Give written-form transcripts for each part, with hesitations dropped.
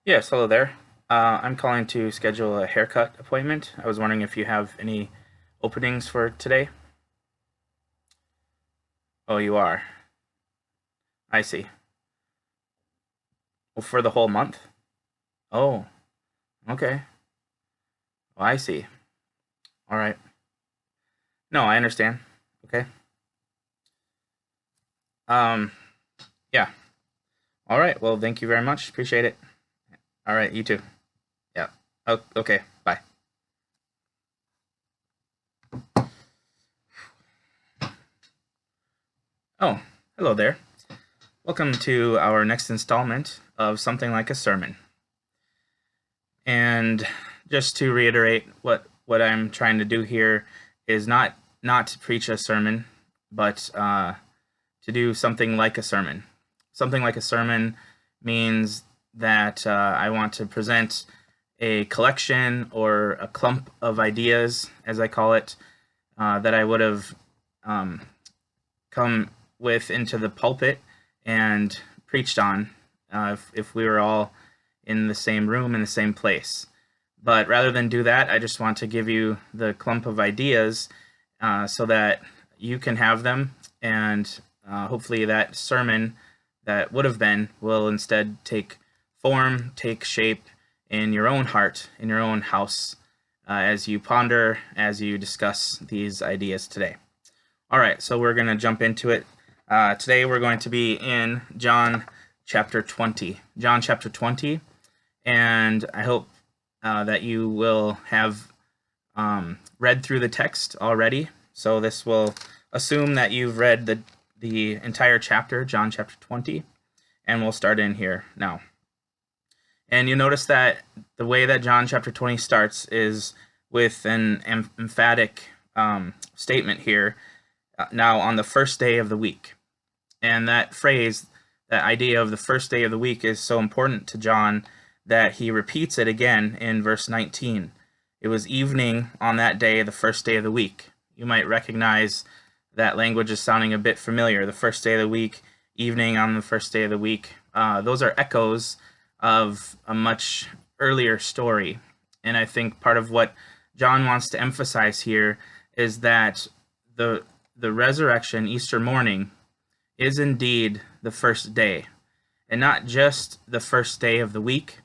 Yes, hello there. I'm calling to schedule a haircut appointment. I was wondering if you have any openings for today. Oh, you are. I see. Well, for the whole month? Oh, okay. Well, I see. All right. No, I understand. Okay. Um, yeah. All right. Well, thank you very much. Appreciate it. All right, you too. Yeah. Oh, okay. Bye. Oh, hello there. Welcome to our next installment of Something Like a Sermon. And just to reiterate, what I'm trying to do here is not to preach a sermon, but to do something like a sermon. Something like a sermon means that I want to present a collection or a clump of ideas, as I call it, that I would have um, come with into the pulpit and preached on if we were all in the same room in the same place. But rather than do that, I just want to give you the clump of ideas so that you can have them, and hopefully that sermon that would have been will instead take form, take shape in your own heart, in your own house, as you ponder, as you discuss these ideas today. All right, so we're going to jump into it. Today we're going to be in John chapter 20. John chapter 20, and I hope that you will have read through the text already. So this will assume that you've read the entire chapter, John chapter 20, and we'll start in here now. And you notice that the way that John chapter 20 starts is with an emphatic statement here. Now, on the first day of the week. And that phrase, that idea of the first day of the week, is so important to John that he repeats it again in verse 19. It was evening on that day, the first day of the week. You might recognize that language is sounding a bit familiar. The first day of the week, evening on the first day of the week. Those are echoes of a much earlier story. And I think part of what John wants to emphasize here is that the resurrection, Easter morning, is indeed the first day. And not just the first day of the week.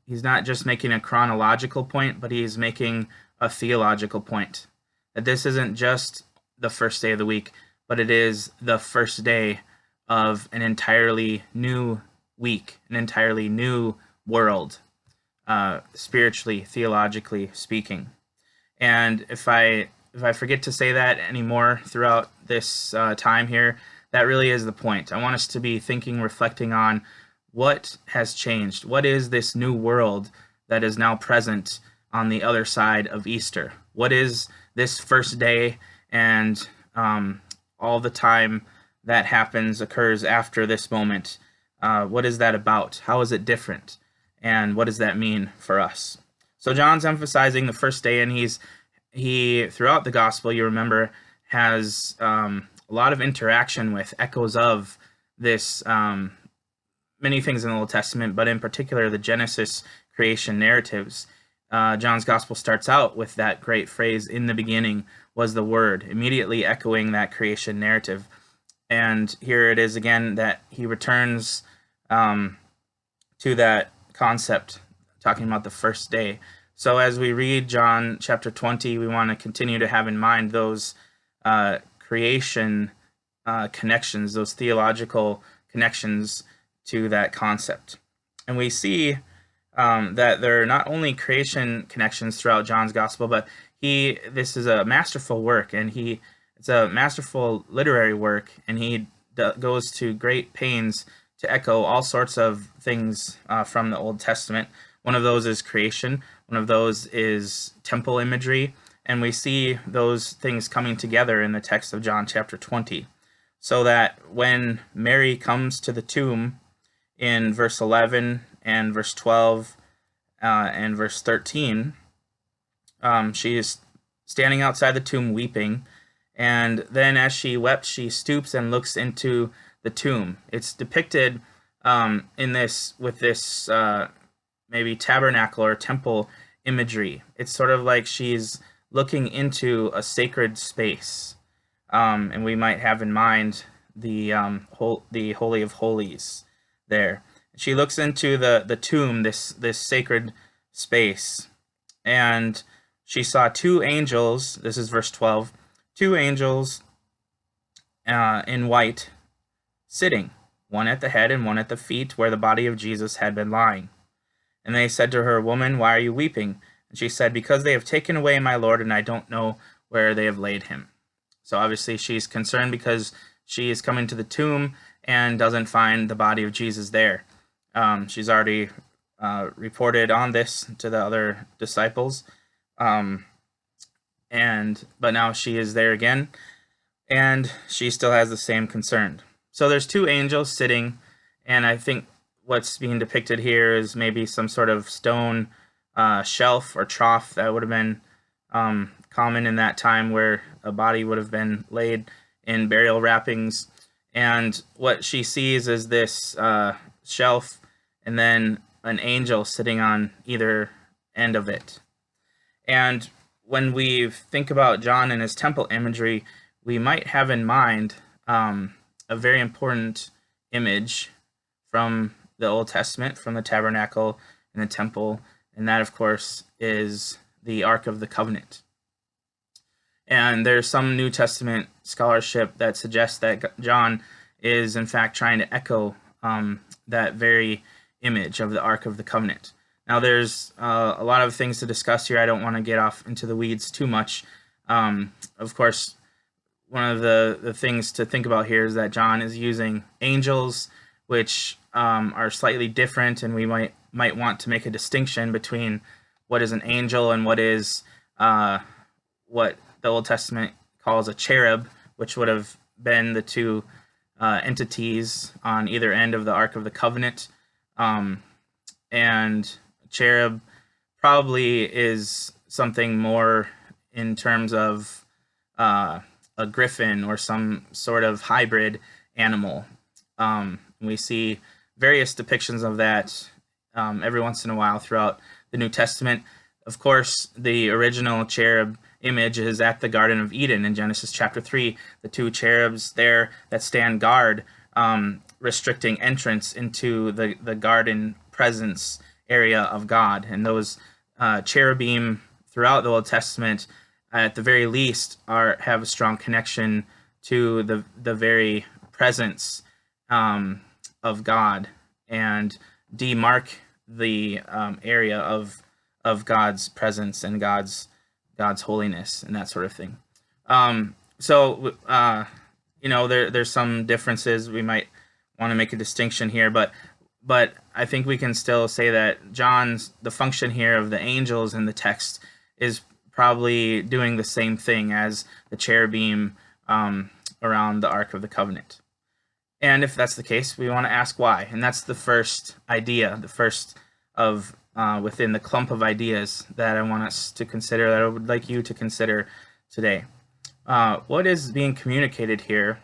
He's not just making a chronological point, but he's making a theological point. That this isn't just the first day of the week, but it is the first day of an entirely new week, an entirely new world, spiritually, theologically speaking. And if I forget to say that anymore throughout this time here, that really is the point. I want us to be thinking, reflecting on what has changed. What is this new world that is now present on the other side of Easter? What is this first day and all the time that occurs after this moment? What is that about? How is it different? And what does that mean for us? So John's emphasizing the first day, and he throughout the gospel, you remember, has a lot of interaction with echoes of this many things in the Old Testament, but in particular the Genesis creation narratives. John's gospel starts out with that great phrase, "In the beginning was the Word," immediately echoing that creation narrative. And here it is again that he returns to that concept, talking about the first day. So as we read John chapter 20, we want to continue to have in mind those creation connections, those theological connections to that concept. And we see that there are not only creation connections throughout John's gospel, but this is a masterful work, and it's a masterful literary work, and he goes to great pains to echo all sorts of things from the Old Testament. One of those is creation. One of those is temple imagery. And we see those things coming together in the text of John chapter 20. So that when Mary comes to the tomb in verse 11 and verse 12 and verse 13, she is standing outside the tomb weeping. And then as she wept, she stoops and looks into the tomb. It's depicted with this maybe tabernacle or temple imagery. It's sort of like she's looking into a sacred space, and we might have in mind the the Holy of Holies there. She looks into the tomb, this sacred space, and she saw two angels. This is verse 12. Two angels in white sitting, one at the head and one at the feet, where the body of Jesus had been lying. And they said to her, "Woman, why are you weeping?" And she said, "Because they have taken away my Lord, and I don't know where they have laid him." So obviously she's concerned because she is coming to the tomb and doesn't find the body of Jesus there. She's already reported on this to the other disciples, but now she is there again, and she still has the same concern. So there's two angels sitting, and I think what's being depicted here is maybe some sort of stone shelf or trough that would have been common in that time, where a body would have been laid in burial wrappings. And what she sees is this shelf and then an angel sitting on either end of it. And when we think about John and his temple imagery, we might have in mind a very important image from the Old Testament, from the tabernacle and the temple, and that, of course, is the Ark of the Covenant. And there's some New Testament scholarship that suggests that John is, in fact, trying to echo that very image of the Ark of the Covenant. Now, there's a lot of things to discuss here. I don't want to get off into the weeds too much. Of course, one of the things to think about here is that John is using angels, which are slightly different, and we might want to make a distinction between what is an angel and what is what the Old Testament calls a cherub, which would have been the two entities on either end of the Ark of the Covenant. And cherub probably is something more in terms of a griffin or some sort of hybrid animal. We see various depictions of that every once in a while throughout the New Testament. Of course, the original cherub image is at the Garden of Eden in Genesis chapter 3. The two cherubs there that stand guard, restricting entrance into the garden presence area of God. And those cherubim throughout the Old Testament, at the very least, have a strong connection to the very presence of God, and demark the area of God's presence and God's holiness and that sort of thing. There's some differences. We might want to make a distinction here, but I think we can still say that the function here of the angels in the text is probably doing the same thing as the cherubim around the Ark of the Covenant. And if that's the case, we want to ask why. And that's the first idea, the first of within the clump of ideas that I want us to consider, that I would like you to consider today. What is being communicated here,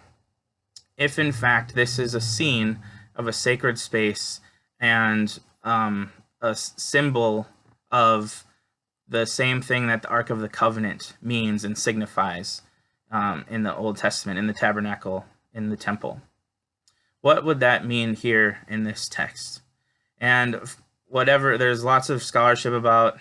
if in fact this is a scene of a sacred space and a symbol of the same thing that the Ark of the Covenant means and signifies in the Old Testament, in the tabernacle, in the temple? What would that mean here in this text? And there's lots of scholarship about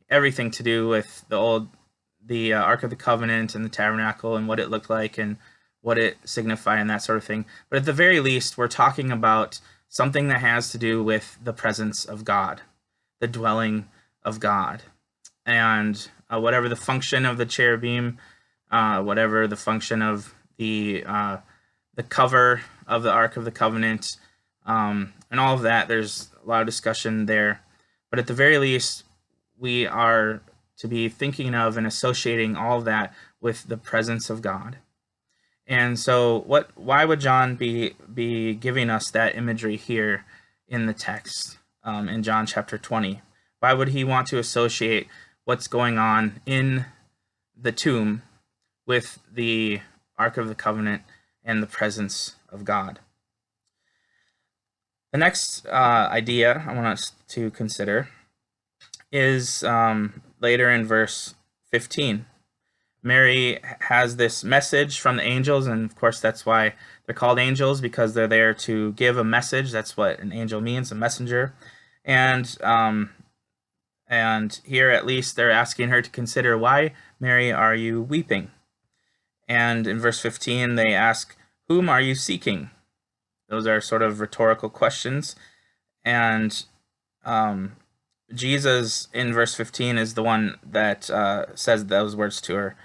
everything to do with the Ark of the Covenant and the tabernacle and what it looked like and what it signified and that sort of thing. But at the very least, we're talking about something that has to do with the presence of God, the dwelling of God. And whatever the function of the cherubim, whatever the function of the cover of the Ark of the Covenant, and all of that, there's a lot of discussion there. But at the very least, we are to be thinking of and associating all of that with the presence of God. And so why would John be giving us that imagery here in the text in John chapter 20? Why would he want to associate what's going on in the tomb with the Ark of the Covenant and the presence of God? The next idea I want us to consider is later in verse 15. Mary has this message from the angels, and of course that's why they're called angels, because they're there to give a message. That's what an angel means, a messenger. And here at least they're asking her to consider, why, Mary, are you weeping? And in verse 15 they ask, whom are you seeking? Those are sort of rhetorical questions. And Jesus in verse 15 is the one that says those words to her,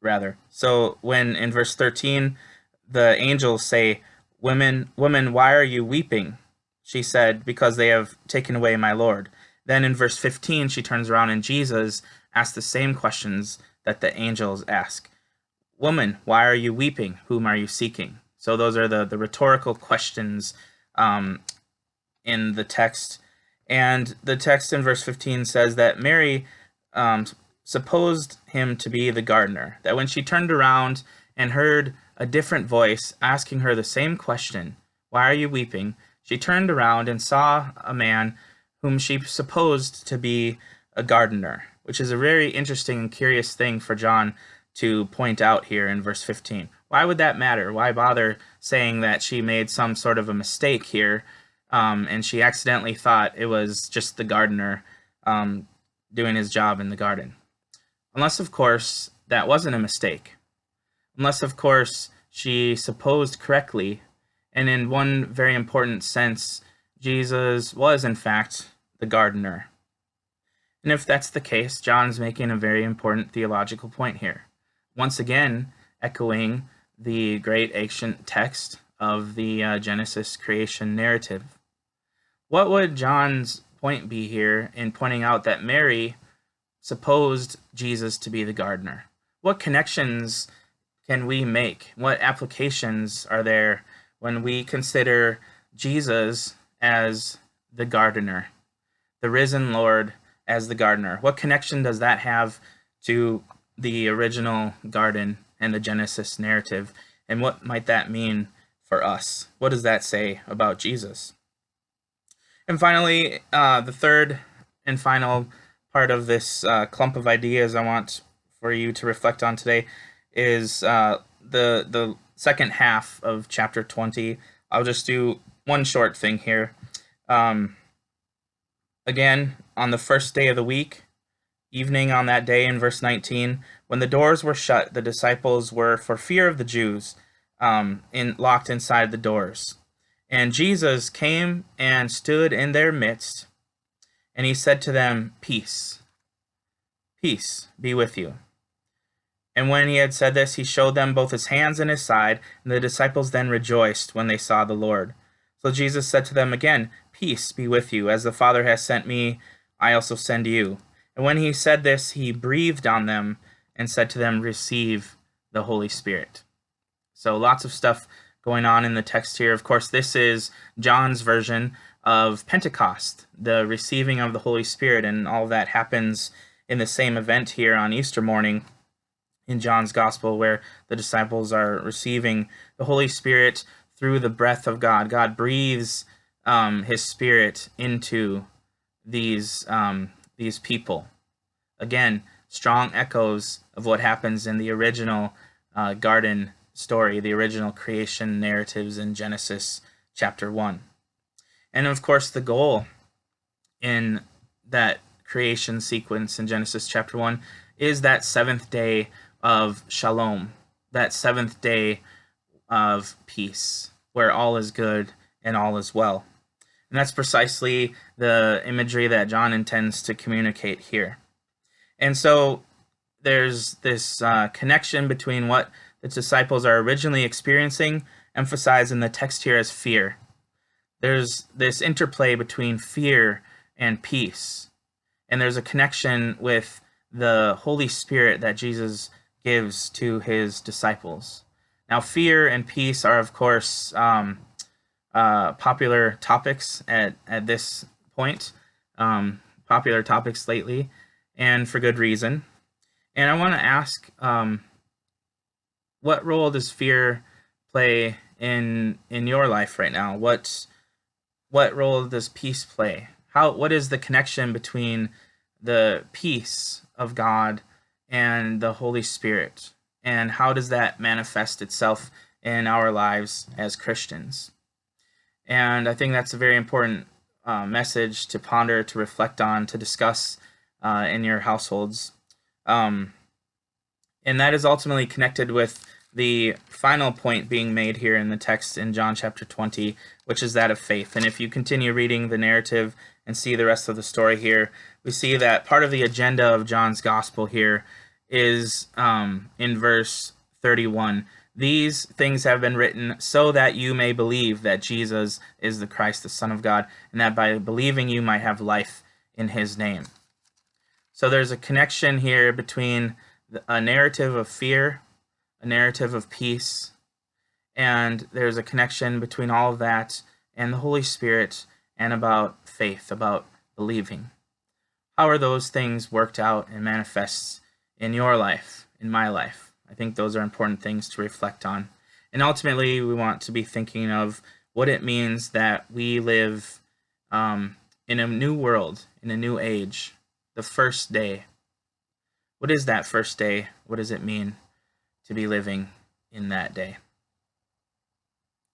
rather. So when in verse 13 the angels say, women, why are you weeping? She said, because they have taken away my Lord. Then in verse 15 she turns around and Jesus asks the same questions that the angels ask. Woman, why are you weeping? Whom are you seeking? So those are the rhetorical questions in the text. And the text in verse 15 says that Mary supposed him to be the gardener, that when she turned around and heard a different voice asking her the same question, why are you weeping? She turned around and saw a man whom she supposed to be a gardener, which is a very interesting and curious thing for John to point out here in verse 15. Why would that matter? Why bother saying that she made some sort of a mistake here, and she accidentally thought it was just the gardener doing his job in the garden? Unless, of course, that wasn't a mistake. Unless, of course, she supposed correctly, and in one very important sense, Jesus was, in fact, the gardener. And if that's the case, John's making a very important theological point here. Once again, echoing the great ancient text of the Genesis creation narrative. What would John's point be here in pointing out that Mary supposed Jesus to be the gardener? What connections can we make? What applications are there when we consider Jesus as the gardener, the risen Lord as the gardener? What connection does that have to the original garden and the Genesis narrative? And what might that mean for us? What does that say about Jesus? And finally, the third and final part of this clump of ideas I want for you to reflect on today is the second half of chapter 20. I'll just do one short thing here. Again, on the first day of the week, evening on that day in verse 19, when the doors were shut, the disciples were, for fear of the Jews, locked inside the doors. And Jesus came and stood in their midst, and he said to them, peace, peace be with you. And when he had said this, he showed them both his hands and his side, and the disciples then rejoiced when they saw the Lord. So Jesus said to them again, peace be with you. As the Father has sent me, I also send you. And when he said this, he breathed on them and said to them, receive the Holy Spirit. So lots of stuff going on in the text here. Of course, this is John's version of Pentecost, the receiving of the Holy Spirit, and all of that happens in the same event here on Easter morning in John's Gospel, where the disciples are receiving the Holy Spirit through the breath of God. God breathes his Spirit into these people. Again, strong echoes of what happens in the original garden story, the original creation narratives in Genesis chapter 1. And of course, the goal in that creation sequence in Genesis chapter 1 is that seventh day of shalom, that seventh day of peace, where all is good and all is well. And that's precisely the imagery that John intends to communicate here. And so there's this connection between what the disciples are originally experiencing, emphasized in the text here as fear. There's this interplay between fear and peace. And there's a connection with the Holy Spirit that Jesus gives to his disciples. Now, fear and peace are, of course, popular topics at this point, popular topics lately, and for good reason. And I want to ask, what role does fear play in your life right now? What what role does peace play? What is the connection between the peace of God and the Holy Spirit? And how does that manifest itself in our lives as Christians? And I think that's a very important message to ponder, to reflect on, to discuss in your households. And that is ultimately connected with the final point being made here in the text in John chapter 20, which is that of faith. And if you continue reading the narrative and see the rest of the story here, we see that part of the agenda of John's gospel here is in verse 31. These things have been written so that you may believe that Jesus is the Christ, the Son of God, and that by believing you might have life in his name. So there's a connection here between a narrative of fear, a narrative of peace, and there's a connection between all of that and the Holy Spirit and about faith, about believing. How are those things worked out and manifests in your life, in my life? I think those are important things to reflect on. And ultimately, we want to be thinking of what it means that we live in a new world, in a new age, the first day. What is that first day? What does it mean to be living in that day?